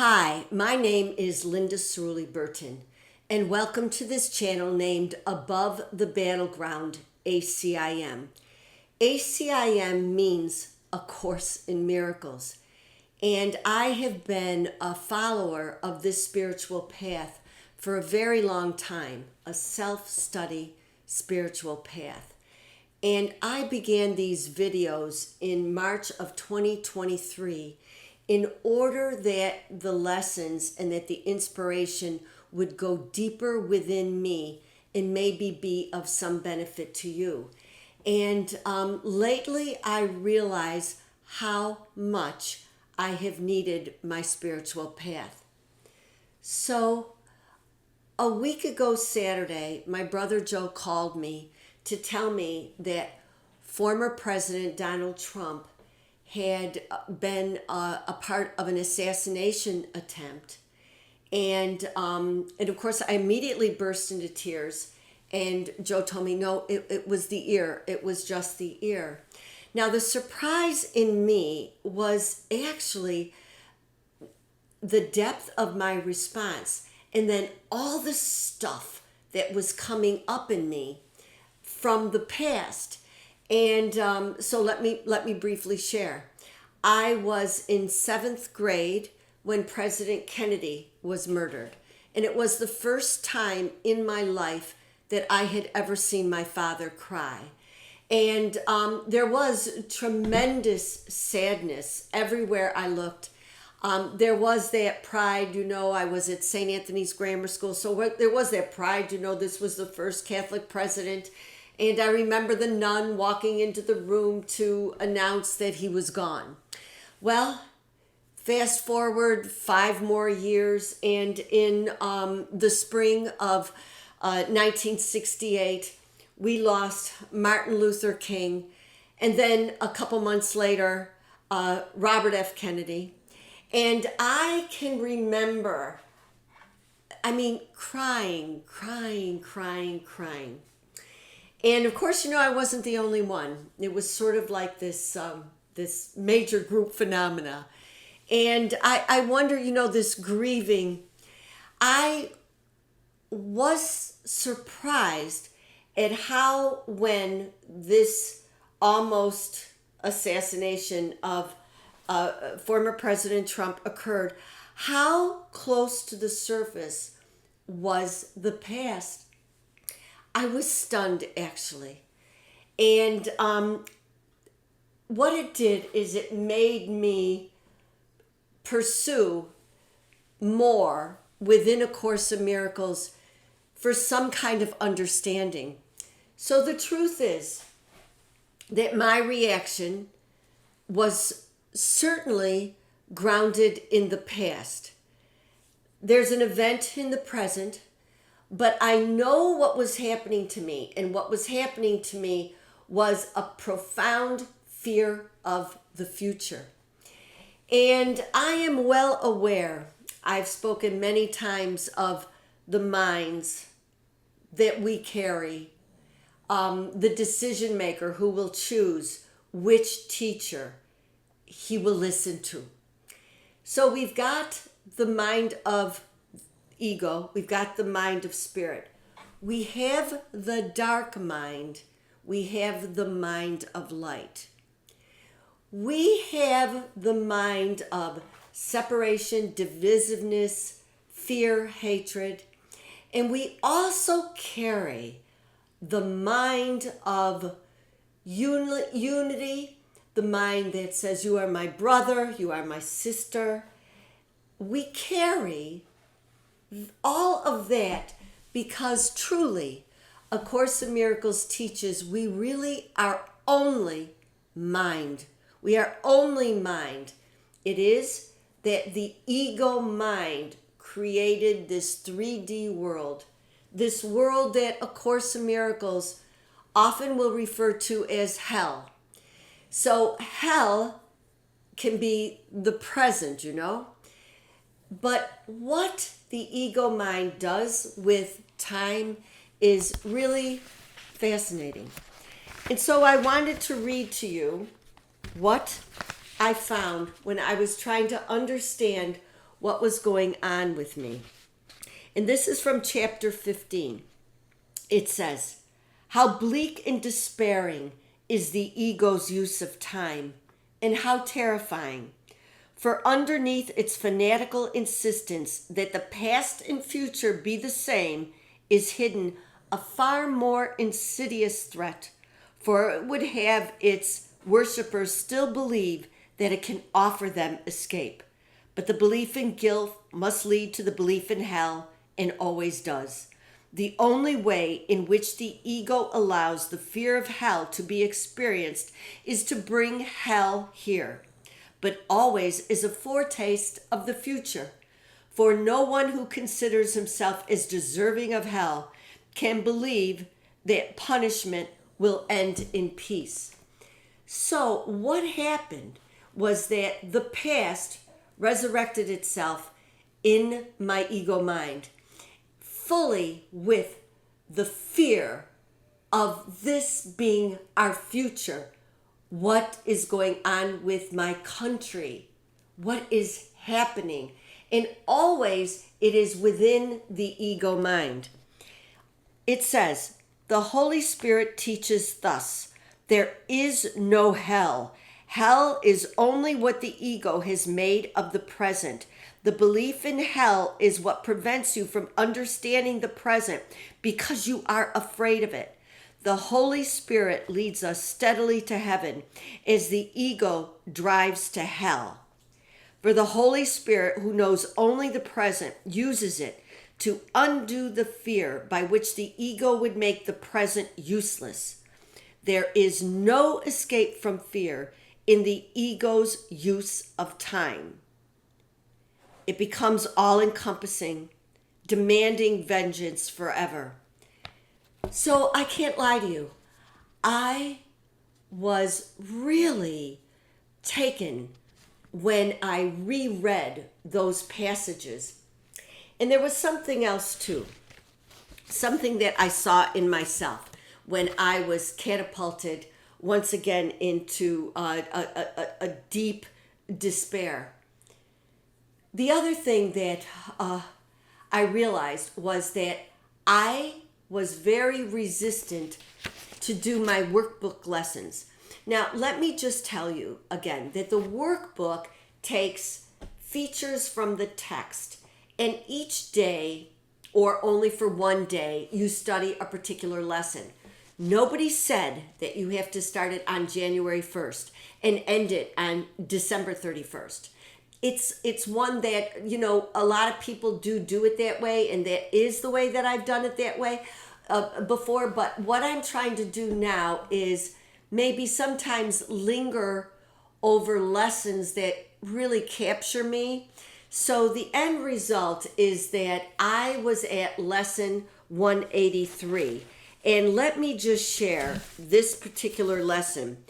Hi, my name is Linda Cirulli-Burton, and welcome to this channel named Above the Battleground, ACIM. ACIM means A Course in Miracles, and I have been a follower of this spiritual path for a very long time, a self-study spiritual path. And I began these videos in March of 2023 in order that the lessons and that the inspiration would go deeper within me and maybe be of some benefit to you. And lately I realize how much I have needed my spiritual path. So a week ago Saturday, my brother Joe called me to tell me that former President Donald Trump had been a part of an assassination attempt. And of course, I immediately burst into tears. And Joe told me, no, it was the ear. It was just the ear. Now, the surprise in me was actually the depth of my response. And then all the stuff that was coming up in me from the past. And so let me briefly share. I was in 7th grade when President Kennedy was murdered. And it was the first time in my life that I had ever seen my father cry. And there was tremendous sadness everywhere I looked. There was that pride, I was at St. Anthony's Grammar School. So there was that pride, this was the first Catholic president. And I remember the nun walking into the room to announce that he was gone. Well, fast forward 5 more years, and in the spring of 1968, we lost Martin Luther King. And then a couple months later, Robert F. Kennedy. And I can remember, crying. And of course, I wasn't the only one. It was sort of like this this major group phenomena. And I wonder, this grieving, I was surprised at how when this almost assassination of former President Trump occurred, how close to the surface was the past. I was stunned, actually. And what it did is it made me pursue more within A Course in Miracles for some kind of understanding. So the truth is that my reaction was certainly grounded in the past. There's an event in the present, but I know what was happening to me, and what was happening to me was a profound fear of the future. And I am well aware, I've spoken many times of the minds that we carry, the decision maker who will choose which teacher he will listen to. So we've got the mind of ego, we've got the mind of spirit. We have the dark mind, we have the mind of light. We have the mind of separation, divisiveness, fear, hatred, and we also carry the mind of unity, the mind that says, you are my brother, you are my sister. We carry all of that because truly A Course in Miracles teaches we really are only mind. We are only mind. It is that the ego mind created this 3D world, this world that A Course in Miracles often will refer to as hell. So hell can be the present, But what the ego mind does with time is really fascinating. And so I wanted to read to you what I found when I was trying to understand what was going on with me. And this is from chapter 15. It says, "How bleak and despairing is the ego's use of time, and how terrifying. For underneath its fanatical insistence that the past and future be the same is hidden a far more insidious threat, for it would have its worshippers still believe that it can offer them escape. But the belief in guilt must lead to the belief in hell, and always does. The only way in which the ego allows the fear of hell to be experienced is to bring hell here, but always is a foretaste of the future. For no one who considers himself as deserving of hell can believe that punishment will end in peace." So what happened was that the past resurrected itself in my ego mind, fully with the fear of this being our future. What is going on with my country? What is happening? And always it is within the ego mind. It says, "The Holy Spirit teaches thus, there is no hell. Hell is only what the ego has made of the present. The belief in hell is what prevents you from understanding the present because you are afraid of it. The Holy Spirit leads us steadily to heaven as the ego drives to hell. For the Holy Spirit, who knows only the present, uses it to undo the fear by which the ego would make the present useless. There is no escape from fear in the ego's use of time. It becomes all-encompassing, demanding vengeance forever." So I can't lie to you. I was really taken when I reread those passages. And there was something else too. Something that I saw in myself when I was catapulted once again into a deep despair. The other thing that I realized was that I was very resistant to do my workbook lessons. Now, let me just tell you again that the workbook takes features from the text, and each day, or only for one day, you study a particular lesson. Nobody said that you have to start it on January 1st and end it on December 31st. It's one that, a lot of people do it that way, and that is the way that I've done it that way before. But what I'm trying to do now is maybe sometimes linger over lessons that really capture me. So the end result is that I was at lesson 183. And let me just share this particular lesson.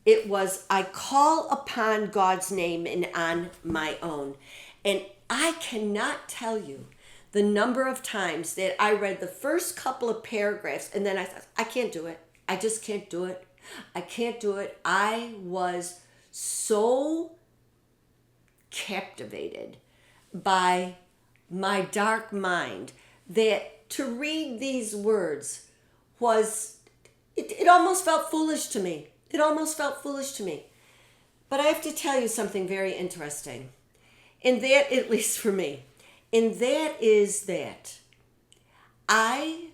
It was, "I call upon God's name and on my own." And I cannot tell you the number of times that I read the first couple of paragraphs and then I thought, I can't do it. I just can't do it. I can't do it. I was so captivated by my dark mind that to read these words it almost felt foolish to me. It almost felt foolish to me. But I have to tell you something very interesting. And that, at least for me, and that is that I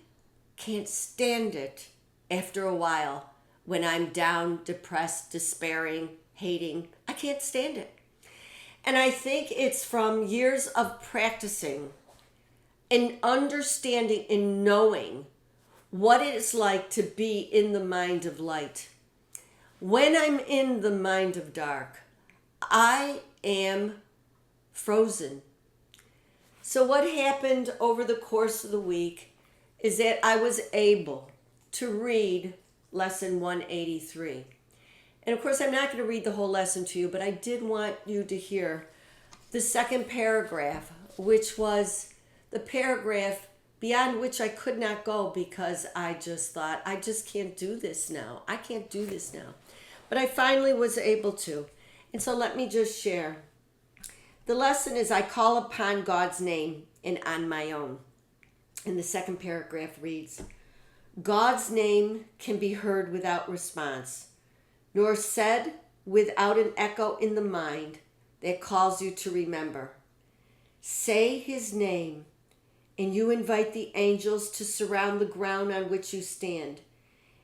can't stand it after a while when I'm down, depressed, despairing, hating. I can't stand it. And I think it's from years of practicing and understanding and knowing what it's like to be in the mind of light. When I'm in the mind of dark, I am frozen. So what happened over the course of the week is that I was able to read lesson 183. And of course, I'm not going to read the whole lesson to you, but I did want you to hear the second paragraph, which was the paragraph beyond which I could not go because I just thought, I just can't do this now. I can't do this now. But I finally was able to. And so let me just share. The lesson is, I call upon God's name and on my own. And the second paragraph reads, God's name can be heard without response, nor said without an echo in the mind that calls you to remember. Say his name, and you invite the angels to surround the ground on which you stand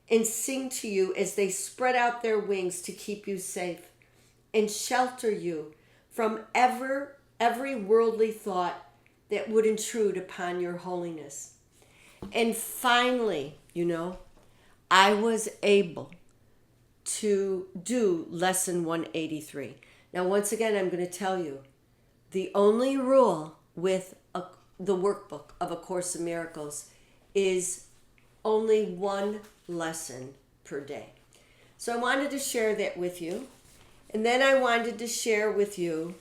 and sing to you as they spread out their wings to keep you safe and shelter you from every worldly thought that would intrude upon your holiness. And finally, I was able to do lesson 183. Now, once again, I'm going to tell you, the only rule with the workbook of A Course in Miracles is only one lesson per day. So I wanted to share that with you. And then I wanted to share with you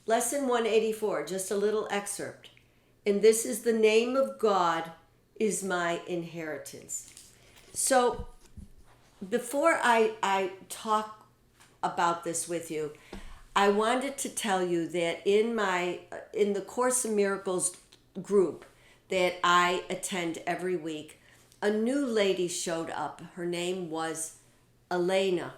lesson 184, just a little excerpt. And this is, the name of God is my inheritance. So before I talk about this with you, I wanted to tell you that in the Course in Miracles group that I attend every week, a new lady showed up. Her name was Elena.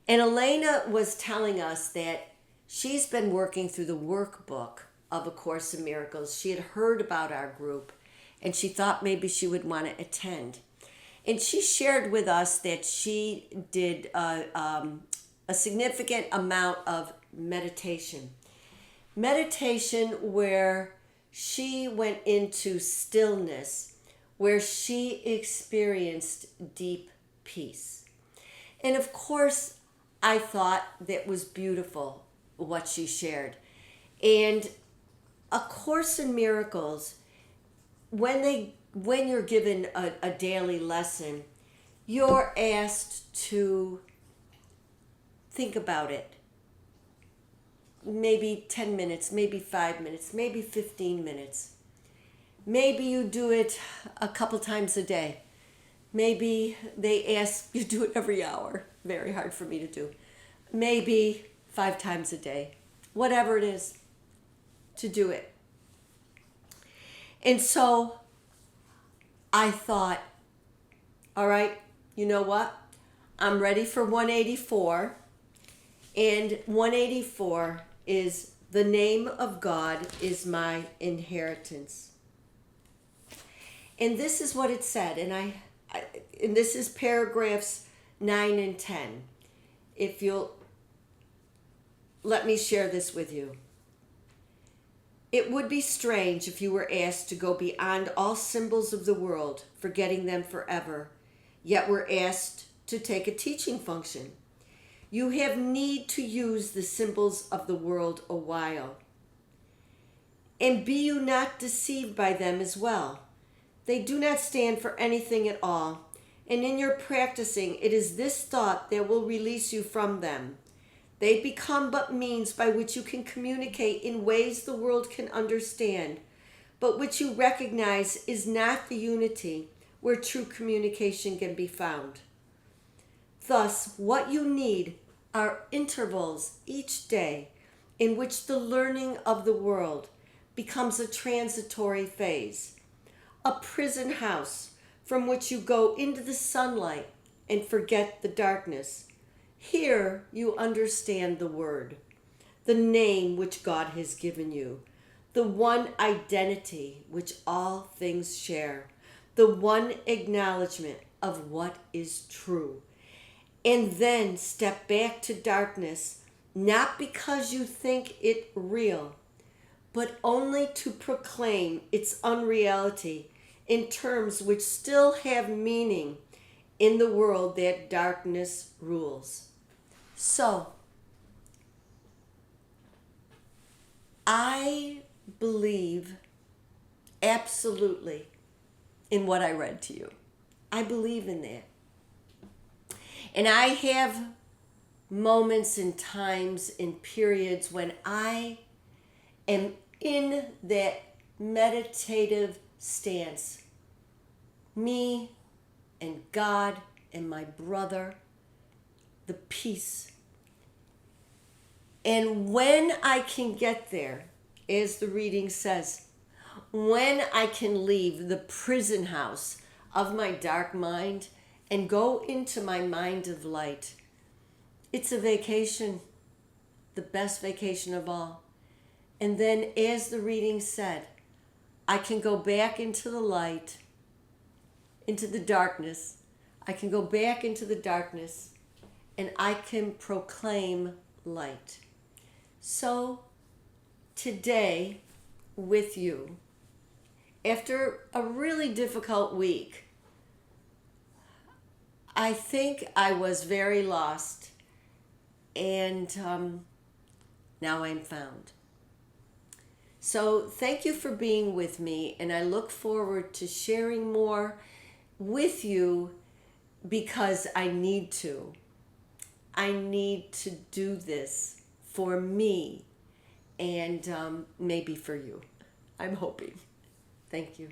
And Elena was telling us that she's been working through the workbook of A Course in Miracles. She had heard about our group, and she thought maybe she would want to attend. And she shared with us that she did a significant amount of meditation. Meditation where she went into stillness, where she experienced deep peace. And of course, I thought that was beautiful, what she shared. And A Course in Miracles, when you're given a daily lesson, you're asked to think about it. Maybe 10 minutes, maybe 5 minutes, maybe 15 minutes. Maybe you do it a couple times a day. Maybe they ask you to do it every hour. Very hard for me to do. Maybe 5 times a day. Whatever it is, to do it. And so I thought, all right, you know what? I'm ready for 184. And 184 is, the name of God is my inheritance. And this is what it said. And this is paragraphs 9 and 10. If you'll let me share this with you. It would be strange if you were asked to go beyond all symbols of the world, forgetting them forever, yet were asked to take a teaching function. You have need to use the symbols of the world a while. And be you not deceived by them as well. They do not stand for anything at all, and in your practicing, it is this thought that will release you from them. They become but means by which you can communicate in ways the world can understand, but which you recognize is not the unity where true communication can be found. Thus, what you need are intervals each day in which the learning of the world becomes a transitory phase, a prison house from which you go into the sunlight and forget the darkness. Here you understand the word, the name which God has given you, the one identity which all things share, the one acknowledgement of what is true. And then step back to darkness, not because you think it real, but only to proclaim its unreality in terms which still have meaning in the world that darkness rules. So, I believe absolutely in what I read to you. I believe in that. And I have moments and times and periods when I am in that meditative stance. Me and God and my brother, the peace. And when I can get there, as the reading says, when I can leave the prison house of my dark mind and go into my mind of light, it's a vacation, the best vacation of all. And then, as the reading said, I can go back into the light, into the darkness. I can go back into the darkness and I can proclaim light. So, today, with you, after a really difficult week, I think I was very lost, and now I'm found. So thank you for being with me, and I look forward to sharing more with you because I need to. I need to do this for me and maybe for you. I'm hoping. Thank you.